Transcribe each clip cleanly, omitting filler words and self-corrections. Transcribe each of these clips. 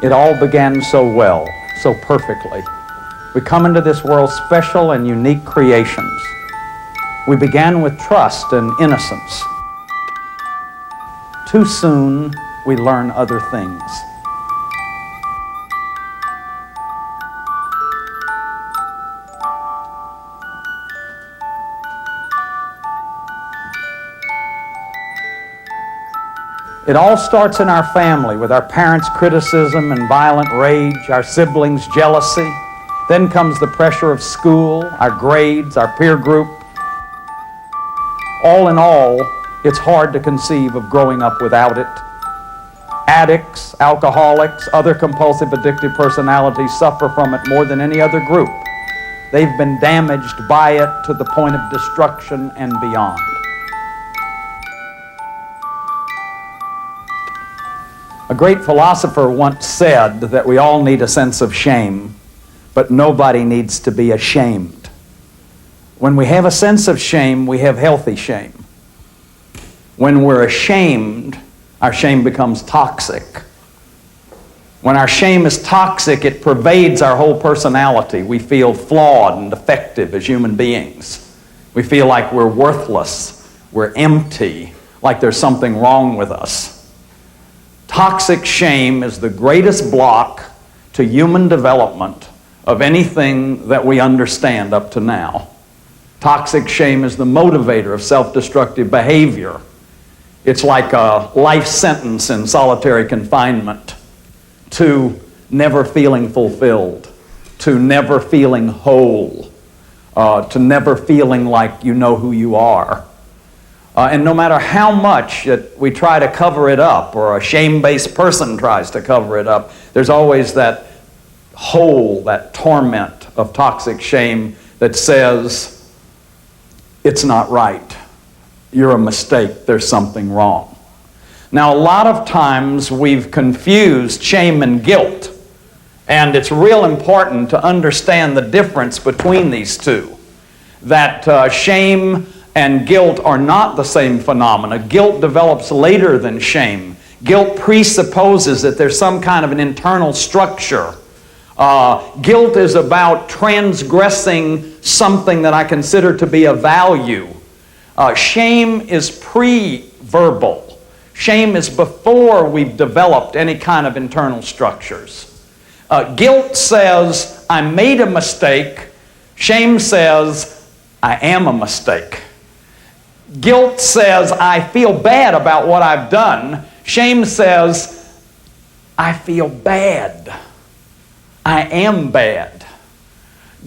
It all began so well, so perfectly. We come into this world special and unique creations. We began with trust and innocence. Too soon, we learn other things. It all starts in our family with our parents' criticism and violent rage, our siblings' jealousy. Then comes the pressure of school, our grades, our peer group. All in all, it's hard to conceive of growing up without it. Addicts, alcoholics, other compulsive addictive personalities suffer from it more than any other group. They've been damaged by it to the point of destruction and beyond. A great philosopher once said that we all need a sense of shame, but nobody needs to be ashamed. When we have a sense of shame, we have healthy shame. When we're ashamed, our shame becomes toxic. When our shame is toxic, it pervades our whole personality. We feel flawed and defective as human beings. We feel like we're worthless, we're empty, like there's something wrong with us. Toxic shame is the greatest block to human development of anything that we understand up to now. Toxic shame is the motivator of self-destructive behavior. It's like a life sentence in solitary confinement to never feeling fulfilled, to never feeling whole, to never feeling like you know who you are. And no matter how much that we try to cover it up, or a shame-based person tries to cover it up, there's always that hole, that torment of toxic shame that says, it's not right. You're a mistake. There's something wrong. Now, a lot of times we've confused shame and guilt, and it's real important to understand the difference between these two. That shame and guilt are not the same phenomena. Guilt develops later than shame. Guilt presupposes that there's some kind of an internal structure. Guilt is about transgressing something that I consider to be a value. Shame is pre-verbal. Shame is before we've developed any kind of internal structures. Guilt says, I made a mistake. Shame says, I am a mistake. Guilt says, I feel bad about what I've done. Shame says, I feel bad. I am bad.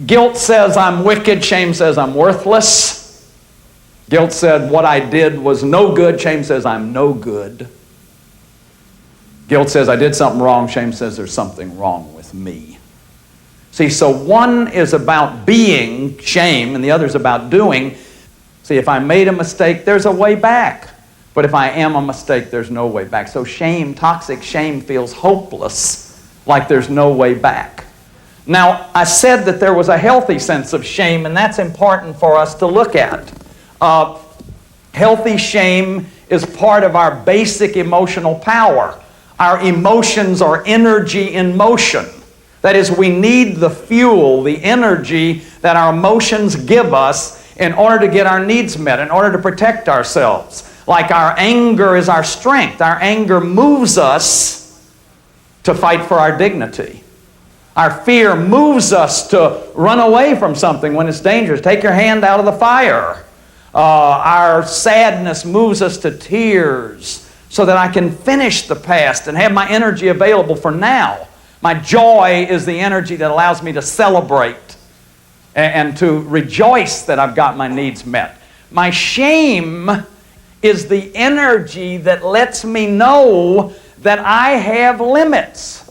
Guilt says, I'm wicked. Shame says, I'm worthless. Guilt said, what I did was no good. Shame says, I'm no good. Guilt says, I did something wrong. Shame says, there's something wrong with me. See, so one is about being, shame, and the other is about doing. See, if I made a mistake, there's a way back. But if I am a mistake, there's no way back. So shame, toxic shame, feels hopeless, like there's no way back. Now, I said that there was a healthy sense of shame, and that's important for us to look at. Healthy shame is part of our basic emotional power. Our emotions are energy in motion. That is, we need the fuel, the energy that our emotions give us in order to get our needs met, in order to protect ourselves. Like our anger is our strength. Our anger moves us to fight for our dignity. Our fear moves us to run away from something when it's dangerous. Take your hand out of the fire. Our sadness moves us to tears so that I can finish the past and have my energy available for now. My joy is the energy that allows me to celebrate and to rejoice that I've got my needs met. My shame is the energy that lets me know that I have limits.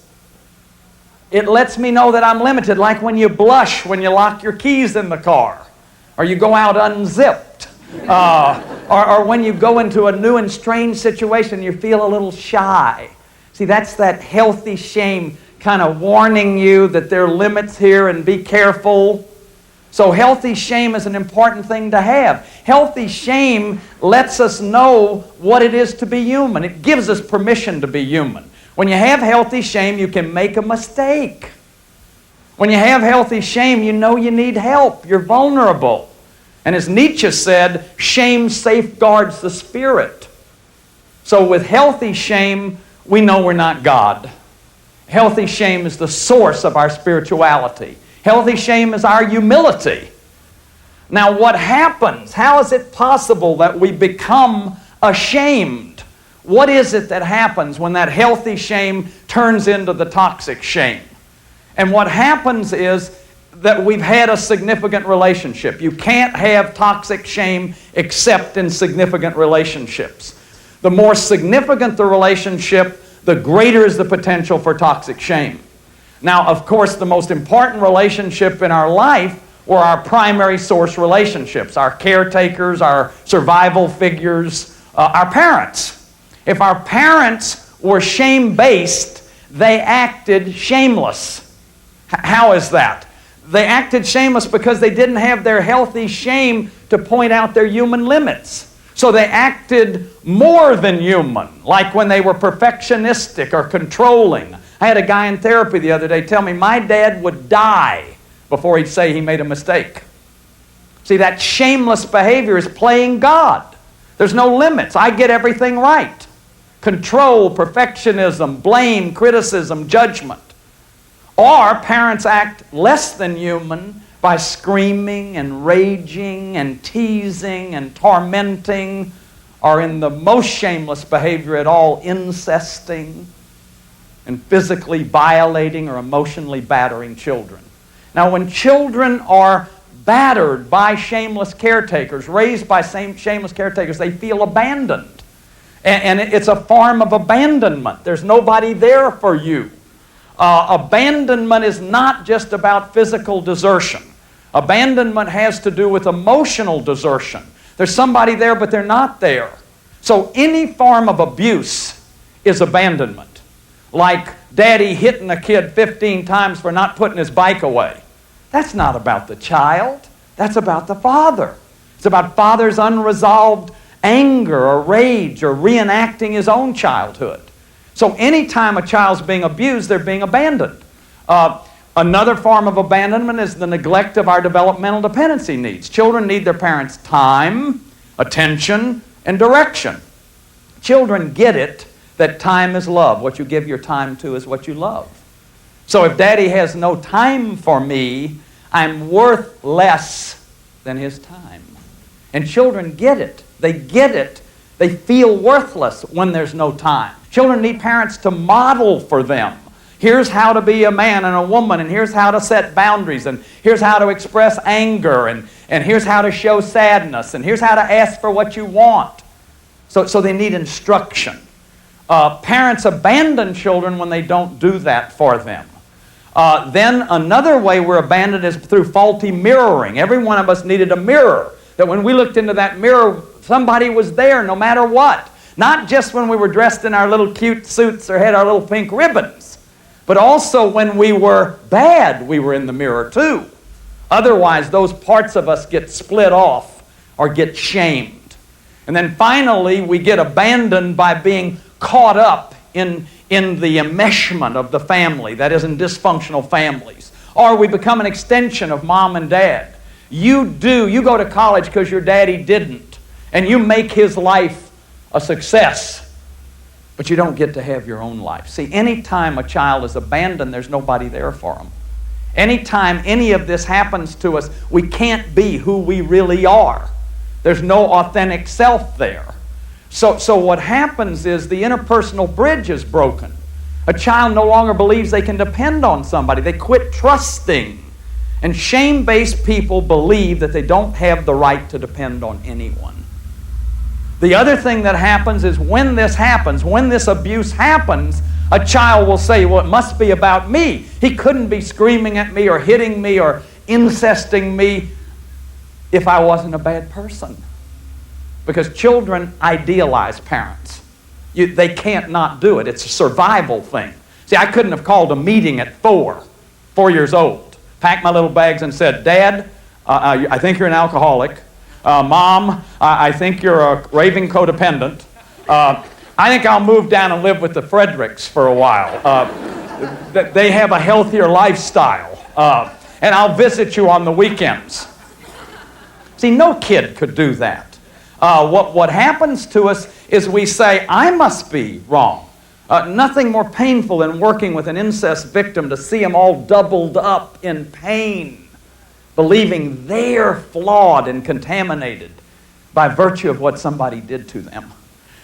It lets me know that I'm limited, like when you blush when you lock your keys in the car, or you go out unzipped, or when you go into a new and strange situation, you feel a little shy. See, that's that healthy shame kind of warning you that there are limits here and be careful. So healthy shame is an important thing to have. Healthy shame lets us know what it is to be human. It gives us permission to be human. When you have healthy shame, you can make a mistake. When you have healthy shame, you know you need help. You're vulnerable. And as Nietzsche said, shame safeguards the spirit. So with healthy shame, we know we're not God. Healthy shame is the source of our spirituality. Healthy shame is our humility. Now what happens? How is it possible that we become ashamed? What is it that happens when that healthy shame turns into the toxic shame? And what happens is that we've had a significant relationship. You can't have toxic shame except in significant relationships. The more significant the relationship, the greater is the potential for toxic shame. Now, of course, the most important relationship in our life were our primary source relationships, our caretakers, our survival figures, our parents. If our parents were shame-based, they acted shameless. How is that? They acted shameless because they didn't have their healthy shame to point out their human limits. So they acted more than human, like when they were perfectionistic or controlling. I had a guy in therapy the other day tell me my dad would die before he'd say he made a mistake. See, that shameless behavior is playing God. There's no limits. I get everything right. Control, perfectionism, blame, criticism, judgment. Or parents act less than human by screaming and raging and teasing and tormenting, or in the most shameless behavior at all, incesting and physically violating or emotionally battering children. Now, when children are battered by shameless caretakers, raised by shameless caretakers, they feel abandoned. And it's a form of abandonment. There's nobody there for you. Abandonment is not just about physical desertion. Abandonment has to do with emotional desertion. There's somebody there, but they're not there. So any form of abuse is abandonment. Like daddy hitting a kid 15 times for not putting his bike away. That's not about the child. That's about the father. It's about father's unresolved anger or rage or reenacting his own childhood. So anytime a child's being abused, they're being abandoned. Another form of abandonment is the neglect of our developmental dependency needs. Children need their parents' time, attention, and direction. Children get it that time is love. What you give your time to is what you love. So if daddy has no time for me, I'm worth less than his time. And children get it. They get it. They feel worthless when there's no time. Children need parents to model for them. Here's how to be a man and a woman, and here's how to set boundaries, and here's how to express anger, and here's how to show sadness, and here's how to ask for what you want. So they need instruction. Parents abandon children when they don't do that for them. Then another way we're abandoned is through faulty mirroring. Every one of us needed a mirror, that when we looked into that mirror, somebody was there no matter what. Not just when we were dressed in our little cute suits or had our little pink ribbons, but also when we were bad, we were in the mirror too. Otherwise, those parts of us get split off or get shamed. And then finally, we get abandoned by being caught up in the enmeshment of the family, that is, in dysfunctional families. Or we become an extension of mom and dad. You go to college because your daddy didn't, and you make his life a success, but you don't get to have your own life. See, anytime a child is abandoned, there's nobody there for them. Anytime any of this happens to us, we can't be who we really are. There's no authentic self there. So what happens is the interpersonal bridge is broken. A child no longer believes they can depend on somebody. They quit trusting. And shame-based people believe that they don't have the right to depend on anyone. The other thing that happens is when this happens, when this abuse happens, a child will say, well, it must be about me. He couldn't be screaming at me or hitting me or incesting me if I wasn't a bad person. Because children idealize parents. They can't not do it. It's a survival thing. See, I couldn't have called a meeting at 4 years old, packed my little bags and said, Dad, I think you're an alcoholic. Mom, I think you're a raving codependent. I think I'll move down and live with the Fredericks for a while. They have a healthier lifestyle. And I'll visit you on the weekends. See, no kid could do that. What happens to us is we say, I must be wrong. Nothing more painful than working with an incest victim to see them all doubled up in pain, believing they're flawed and contaminated by virtue of what somebody did to them.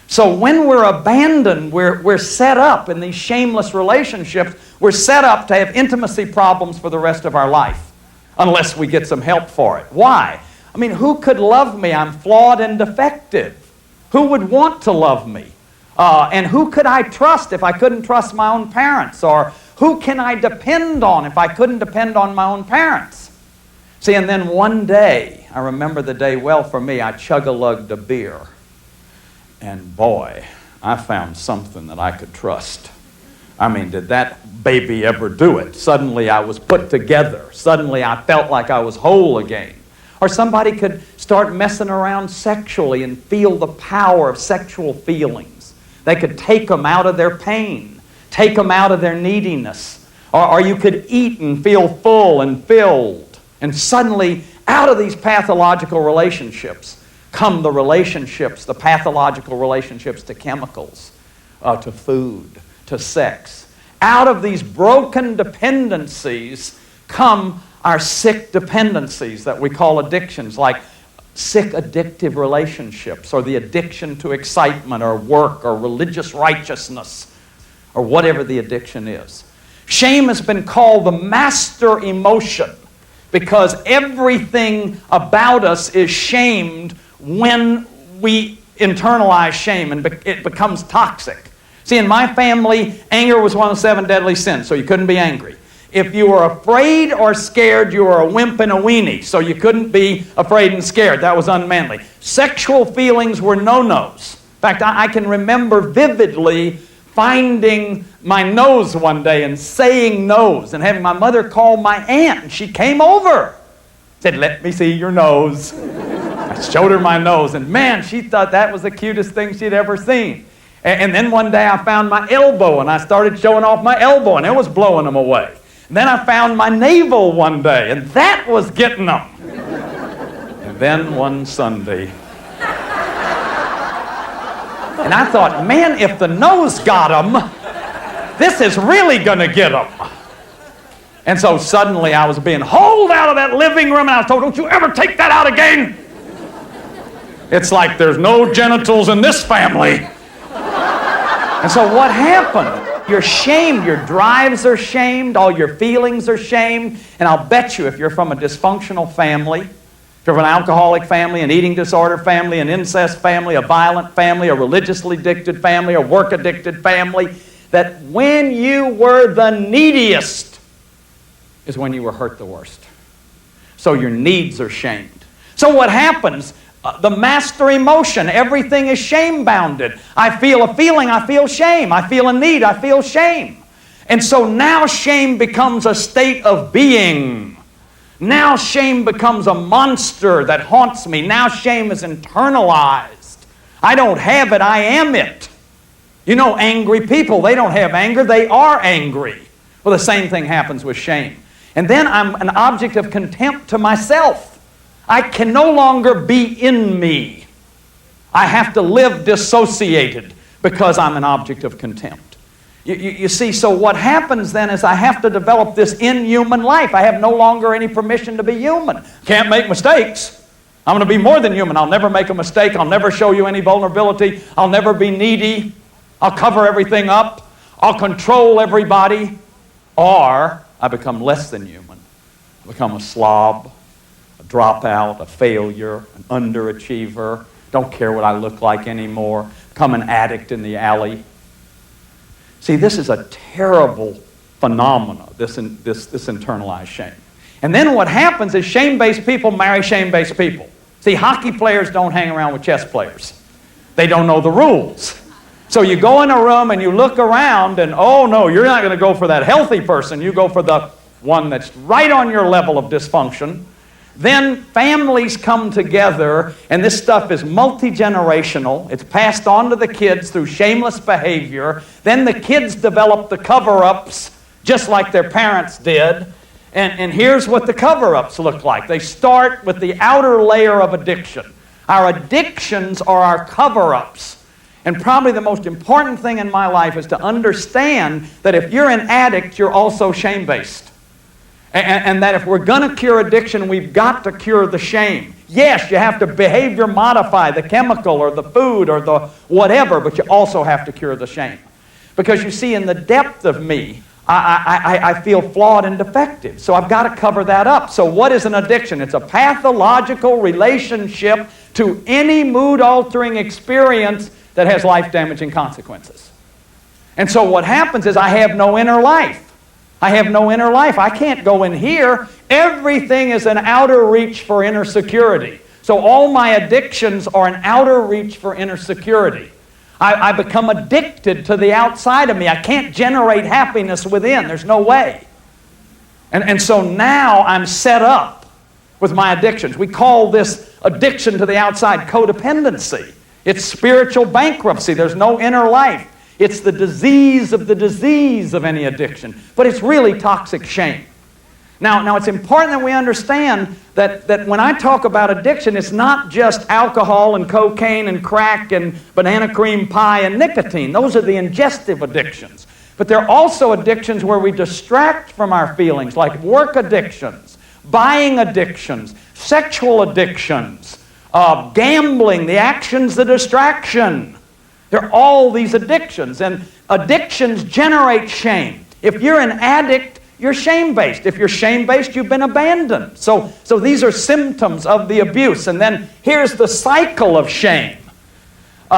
So when we're abandoned, we're set up in these shameless relationships. We're set up to have intimacy problems for the rest of our life, unless we get some help for it. Why? I mean, who could love me? I'm flawed and defective. Who would want to love me? And who could I trust if I couldn't trust my own parents? Or who can I depend on if I couldn't depend on my own parents? See, and then one day, I remember the day well for me, I chug-a-lugged a beer. And boy, I found something that I could trust. I mean, did that baby ever do it? Suddenly I was put together. Suddenly I felt like I was whole again. Or somebody could start messing around sexually and feel the power of sexual feelings. They could take them out of their pain, take them out of their neediness. Or you could eat and feel full and filled. And suddenly, out of these pathological relationships, come the relationships, the pathological relationships to chemicals, to food, to sex. Out of these broken dependencies come our sick dependencies that we call addictions, like sick addictive relationships, or the addiction to excitement, or work, or religious righteousness, or whatever the addiction is. Shame has been called the master emotion because everything about us is shamed when we internalize shame, and it becomes toxic. See, in my family, anger was one of the 7 deadly sins, so you couldn't be angry. If you were afraid or scared, you were a wimp and a weenie, so you couldn't be afraid and scared. That was unmanly. Sexual feelings were no-nos. In fact, I can remember vividly finding my nose one day and saying nose, and having my mother call my aunt, and she came over. Said, let me see your nose. I showed her my nose, and man, she thought that was the cutest thing she'd ever seen. And then one day I found my elbow, and I started showing off my elbow, and it was blowing them away. And then I found my navel one day, and that was getting them. And then one Sunday, and I thought, man, if the nose got them, this is really going to get them. And so suddenly I was being hauled out of that living room, and I was told, don't you ever take that out again. It's like there's no genitals in this family. And so what happened? You're shamed. Your drives are shamed. All your feelings are shamed. And I'll bet you if you're from a dysfunctional family, if you're from an alcoholic family, an eating disorder family, an incest family, a violent family, a religiously addicted family, a work-addicted family, that when you were the neediest is when you were hurt the worst. So your needs are shamed. So what happens? The master emotion, everything is shame-bounded. I feel a feeling, I feel shame. I feel a need, I feel shame. And so now shame becomes a state of being. Now shame becomes a monster that haunts me. Now shame is internalized. I don't have it, I am it. You know, angry people, they don't have anger, they are angry. Well, the same thing happens with shame. And then I'm an object of contempt to myself. I can no longer be in me. I have to live dissociated because I'm an object of contempt. You see, so what happens then is I have to develop this inhuman life. I have no longer any permission to be human. Can't make mistakes. I'm going to be more than human. I'll never make a mistake. I'll never show you any vulnerability. I'll never be needy. I'll cover everything up. I'll control everybody. Or I become less than human. I become a slob, a dropout, a failure, an underachiever, don't care what I look like anymore, become an addict in the alley. See, this is a terrible phenomena, this internalized shame. And then what happens is shame-based people marry shame-based people. See, hockey players don't hang around with chess players. They don't know the rules. So you go in a room and you look around and, oh no, you're not going to go for that healthy person. You go for the one that's right on your level of dysfunction. Then families come together, and this stuff is multi-generational. It's passed on to the kids through shameless behavior. Then the kids develop the cover-ups just like their parents did. And here's what the cover-ups look like. They start with the outer layer of addiction. Our addictions are our cover-ups. And probably the most important thing in my life is to understand that if you're an addict, you're also shame-based. And that if we're going to cure addiction, we've got to cure the shame. Yes, you have to behavior modify the chemical or the food or the whatever, but you also have to cure the shame. Because you see, in the depth of me, I feel flawed and defective. So I've got to cover that up. So what is an addiction? It's a pathological relationship to any mood-altering experience that has life-damaging consequences. And so what happens is I have no inner life. I have no inner life. I can't go in here. Everything is an outer reach for inner security. So all my addictions are an outer reach for inner security. I become addicted to the outside of me. I can't generate happiness within. There's no way. And so now I'm set up with my addictions. We call this addiction to the outside codependency. It's spiritual bankruptcy. There's no inner life. It's the disease of any addiction. But it's really toxic shame. Now it's important that we understand that when I talk about addiction, it's not just alcohol and cocaine and crack and banana cream pie and nicotine. Those are the ingestive addictions. But there are also addictions where we distract from our feelings, like work addictions, buying addictions, sexual addictions, gambling, the action's the distraction. There are all these addictions, and addictions generate shame. If you're an addict, you're shame-based. If you're shame-based, you've been abandoned. So these are symptoms of the abuse. And then here's the cycle of shame.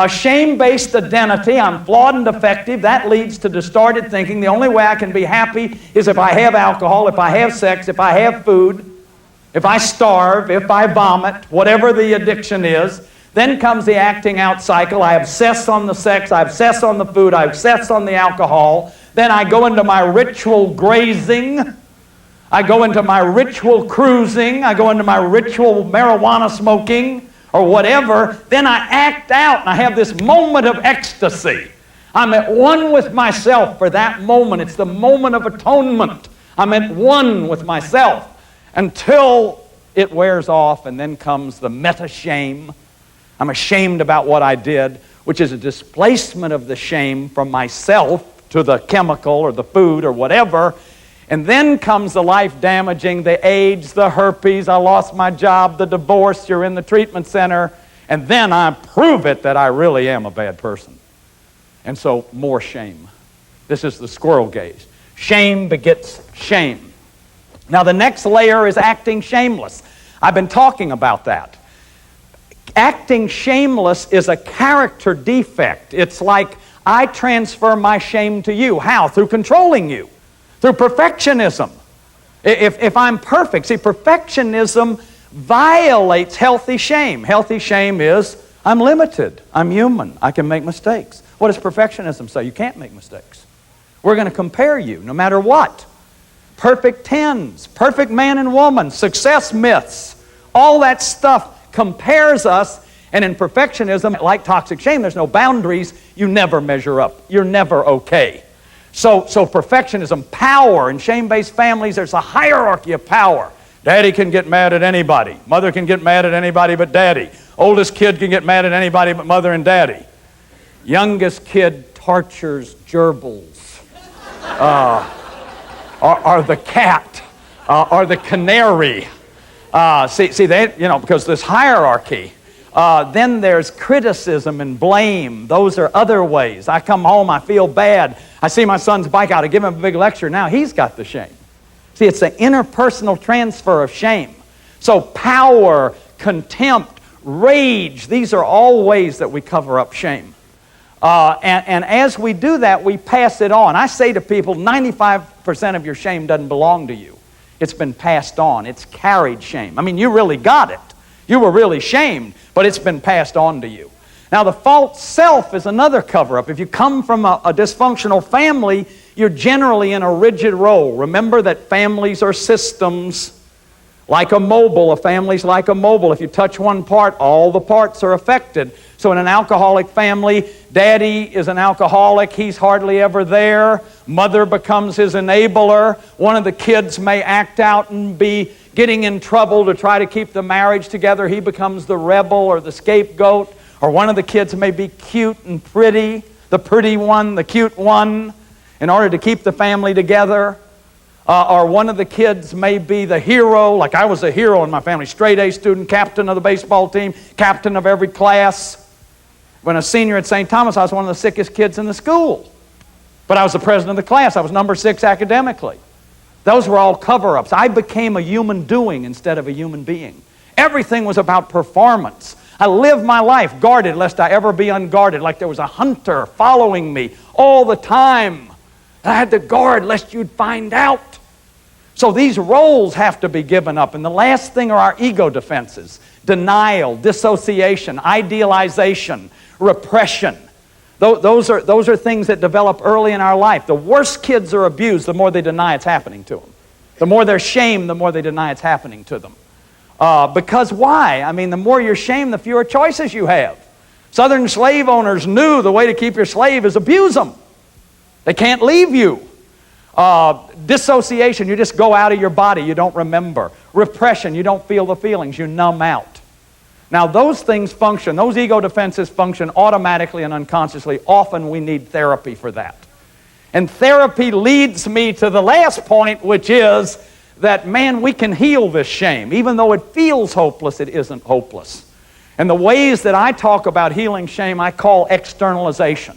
Shame-based identity, I'm flawed and defective. That leads to distorted thinking. The only way I can be happy is if I have alcohol, if I have sex, if I have food, if I starve, if I vomit, whatever the addiction is. Then comes the acting out cycle. I obsess on the sex, I obsess on the food, I obsess on the alcohol. Then I go into my ritual grazing. I go into my ritual cruising. I go into my ritual marijuana smoking or whatever. Then I act out and I have this moment of ecstasy. I'm at one with myself for that moment. It's the moment of atonement. I'm at one with myself until it wears off, and then comes the meta-shame. I'm ashamed about what I did, which is a displacement of the shame from myself to the chemical or the food or whatever. And then comes the life-damaging, the AIDS, the herpes, I lost my job, the divorce, you're in the treatment center. And then I prove it that I really am a bad person. And so more shame. This is the squirrel gaze. Shame begets shame. Now the next layer is acting shameless. I've been talking about that. Acting shameless is a character defect. It's like I transfer my shame to you. How? Through controlling you. Through perfectionism. If I'm perfect, see, perfectionism violates healthy shame. Healthy shame is, I'm limited. I'm human. I can make mistakes. What does perfectionism say? You can't make mistakes. We're going to compare you no matter what. Perfect tens, perfect man and woman, success myths, all that stuff compares us, and in perfectionism, like toxic shame, there's no boundaries. You never measure up. You're never okay. So perfectionism, power, in shame-based families, there's a hierarchy of power. Daddy can get mad at anybody. Mother can get mad at anybody but daddy. Oldest kid can get mad at anybody but mother and daddy. Youngest kid tortures gerbils. Or the cat. Or the canary. See, they, because this hierarchy. Then there's criticism and blame. Those are other ways. I come home, I feel bad. I see my son's bike out, I give him a big lecture. Now he's got the shame. See, it's the interpersonal transfer of shame. So power, contempt, rage, these are all ways that we cover up shame. And as we do that, we pass it on. I say to people, 95% of your shame doesn't belong to you. It's been passed on. It's carried shame. I mean, you really got it. You were really shamed, but it's been passed on to you. Now, the false self is another cover-up. If you come from a dysfunctional family, you're generally in a rigid role. Remember that families are systems. Like a mobile, a family's like a mobile. If you touch one part, all the parts are affected. So in an alcoholic family, daddy is an alcoholic. He's hardly ever there. Mother becomes his enabler. One of the kids may act out and be getting in trouble to try to keep the marriage together. He becomes the rebel or the scapegoat. Or one of the kids may be cute and pretty, the pretty one, the cute one, in order to keep the family together. Or one of the kids may be the hero, like I was a hero in my family, straight A student, captain of the baseball team, captain of every class. When I was a senior at St. Thomas, I was one of the sickest kids in the school. But I was the president of the class. I was number 6 academically. Those were all cover-ups. I became a human doing instead of a human being. Everything was about performance. I lived my life guarded lest I ever be unguarded, like there was a hunter following me all the time. I had to guard lest you'd find out. So these roles have to be given up. And the last thing are our ego defenses. Denial, dissociation, idealization, repression. Those are things that develop early in our life. The worse kids are abused, the more they deny it's happening to them. The more they're shamed, the more they deny it's happening to them. Because why? I mean, the more you're shamed, the fewer choices you have. Southern slave owners knew the way to keep your slave is abuse them. They can't leave you. Dissociation, you just go out of your body, you don't remember. Repression, you don't feel the feelings, you numb out. Now those things function, those ego defenses function automatically and unconsciously. Often we need therapy for that. And therapy leads me to the last point, which is that, man, we can heal this shame. Even though it feels hopeless, it isn't hopeless. And the ways that I talk about healing shame, I call externalization.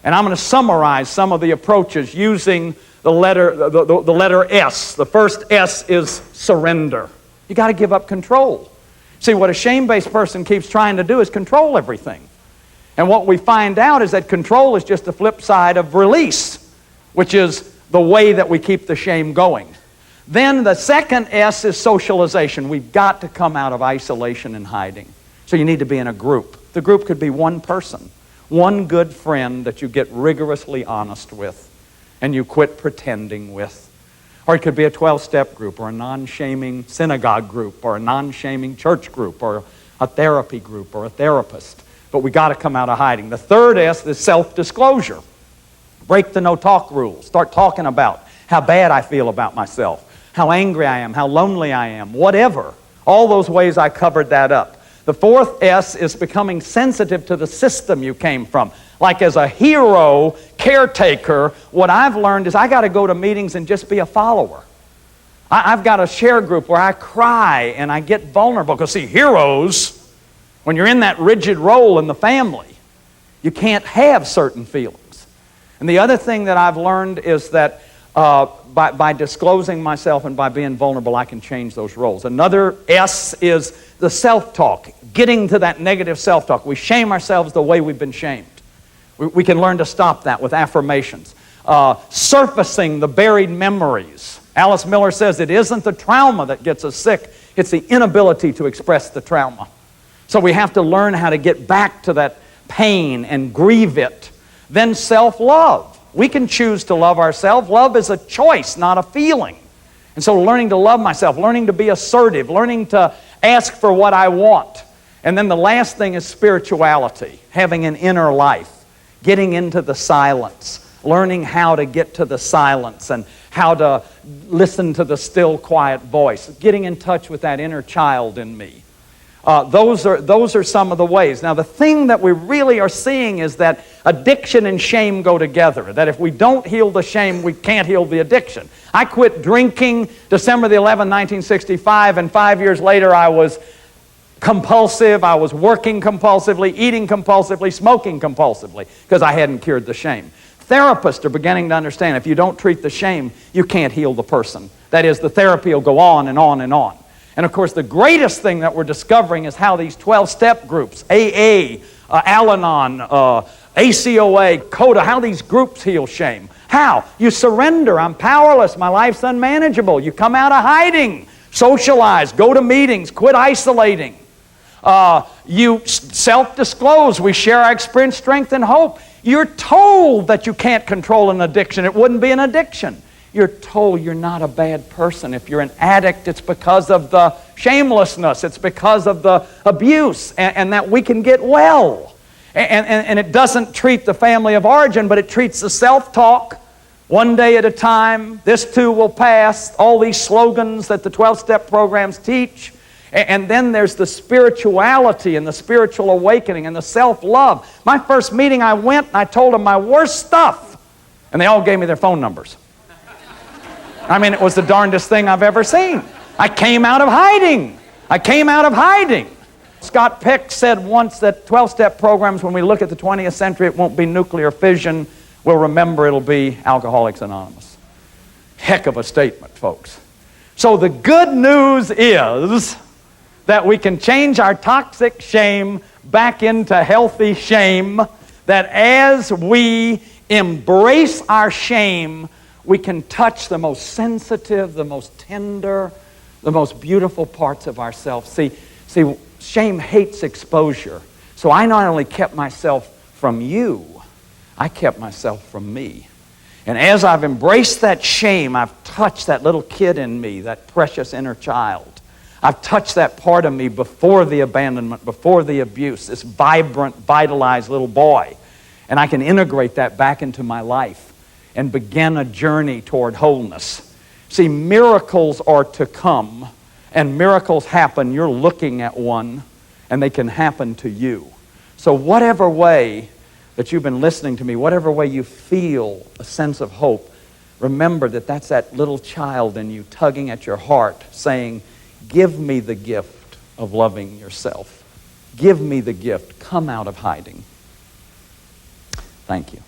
And I'm going to summarize some of the approaches using the letter S. The first S is surrender. You got to give up control. See, what a shame-based person keeps trying to do is control everything. And what we find out is that control is just the flip side of release, which is the way that we keep the shame going. Then the second S is socialization. We've got to come out of isolation and hiding. So you need to be in a group. The group could be one person, one good friend that you get rigorously honest with and you quit pretending with. Or it could be a 12-step group, or a non-shaming synagogue group, or a non-shaming church group, or a therapy group, or a therapist. But we got to come out of hiding. The third S is self-disclosure. Break the no-talk rules. Start talking about how bad I feel about myself, how angry I am, how lonely I am, whatever. All those ways I covered that up. The fourth S is becoming sensitive to the system you came from. Like as a hero, caretaker, what I've learned is I got to go to meetings and just be a follower. I've got a share group where I cry and I get vulnerable. Because see, heroes, when you're in that rigid role in the family, you can't have certain feelings. And the other thing that I've learned is that by disclosing myself and by being vulnerable, I can change those roles. Another S is the self-talk, getting to that negative self-talk. We shame ourselves the way we've been shamed. We can learn to stop that with affirmations. Surfacing the buried memories. Alice Miller says it isn't the trauma that gets us sick, it's the inability to express the trauma. So we have to learn how to get back to that pain and grieve it. Then self-love. We can choose to love ourselves. Love is a choice, not a feeling. And so learning to love myself, learning to be assertive, learning to ask for what I want. And then the last thing is spirituality, having an inner life. Getting into the silence, learning how to get to the silence and how to listen to the still, quiet voice, getting in touch with that inner child in me. Those are some of the ways. Now, the thing that we really are seeing is that addiction and shame go together, that if we don't heal the shame, we can't heal the addiction. I quit drinking December the 11th, 1965, and 5 years later I was compulsive, I was working compulsively, eating compulsively, smoking compulsively, because I hadn't cured the shame. Therapists are beginning to understand if you don't treat the shame, you can't heal the person. That is, the therapy will go on and on and on. And of course, the greatest thing that we're discovering is how these 12-step groups, AA, Al-Anon, ACOA, CODA, how these groups heal shame. How? You surrender. I'm powerless. My life's unmanageable. You come out of hiding. Socialize. Go to meetings. Quit isolating. You self-disclose. We share our experience, strength, and hope. You're told that you can't control an addiction. It wouldn't be an addiction. You're told you're not a bad person. If you're an addict, it's because of the shamelessness. It's because of the abuse, and that we can get well. And it doesn't treat the family of origin, but it treats the self-talk. One day at a time, this too will pass, all these slogans that the 12-step programs teach. And then there's the spirituality and the spiritual awakening and the self-love. My first meeting, I went and I told them my worst stuff, and they all gave me their phone numbers. I mean, it was the darndest thing I've ever seen. I came out of hiding. I came out of hiding. Scott Peck said once that 12-step programs, when we look at the 20th century, it won't be nuclear fission. We'll remember it'll be Alcoholics Anonymous. Heck of a statement, folks. So the good news is that we can change our toxic shame back into healthy shame, that as we embrace our shame, we can touch the most sensitive, the most tender, the most beautiful parts of ourselves. See, shame hates exposure. So I not only kept myself from you, I kept myself from me. And as I've embraced that shame, I've touched that little kid in me, that precious inner child. I've touched that part of me before the abandonment, before the abuse, this vibrant, vitalized little boy. And I can integrate that back into my life and begin a journey toward wholeness. See, miracles are to come, and miracles happen. You're looking at one, and they can happen to you. So whatever way that you've been listening to me, whatever way you feel a sense of hope, remember that that's that little child in you tugging at your heart, saying, give me the gift of loving yourself. Give me the gift. Come out of hiding. Thank you.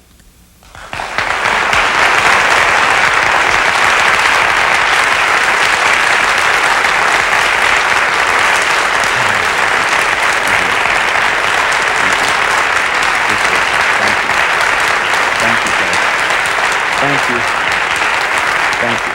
Thank you. Thank you.